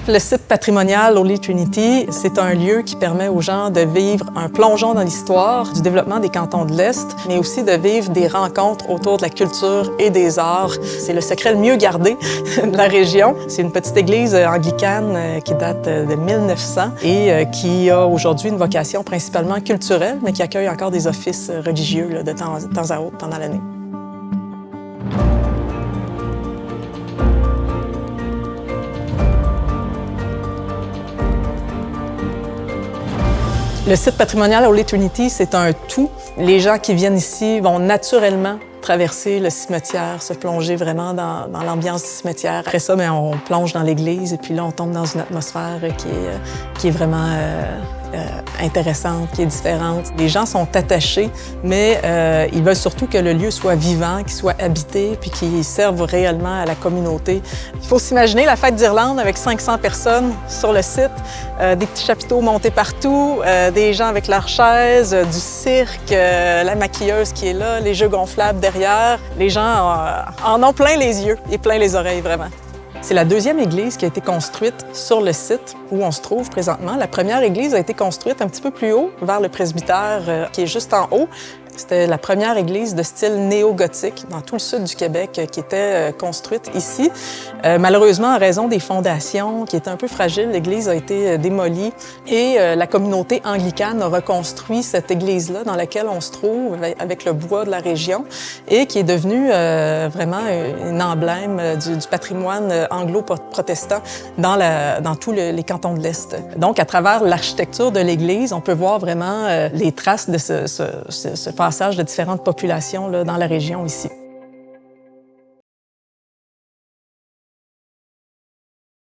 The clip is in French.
Le site patrimonial Holy Trinity, c'est un lieu qui permet aux gens de vivre un plongeon dans l'histoire du développement des cantons de l'Est, mais aussi de vivre des rencontres autour de la culture et des arts. C'est le secret le mieux gardé de la région. C'est une petite église anglicane qui date de 1900 et qui a aujourd'hui une vocation principalement culturelle, mais qui accueille encore des offices religieux là, de temps à autre pendant l'année. Le site patrimonial Holy Trinity, c'est un tout. Les gens qui viennent ici vont naturellement traverser le cimetière, se plonger vraiment dans l'ambiance du cimetière. Après ça, on plonge dans l'église et puis là, on tombe dans une atmosphère qui est vraiment intéressante, qui est différente. Les gens sont attachés, mais ils veulent surtout que le lieu soit vivant, qu'il soit habité, puis qu'il serve réellement à la communauté. Il faut s'imaginer la fête d'Irlande avec 500 personnes sur le site, des petits chapiteaux montés partout, des gens avec leurs chaises, du cirque, la maquilleuse qui est là, les jeux gonflables derrière. Les gens en ont plein les yeux et plein les oreilles, vraiment. C'est la deuxième église qui a été construite sur le site où on se trouve présentement. La première église a été construite un petit peu plus haut, vers le presbytère qui est juste en haut. C'était la première église de style néo-gothique dans tout le sud du Québec qui était construite ici. Malheureusement, en raison des fondations qui étaient un peu fragiles, l'église a été démolie et la communauté anglicane a reconstruit cette église-là dans laquelle on se trouve avec le bois de la région et qui est devenue vraiment un emblème du patrimoine anglo-protestant dans tous les cantons de l'Est. Donc, à travers l'architecture de l'église, on peut voir vraiment les traces de ce passage de différentes populations là, dans la région ici.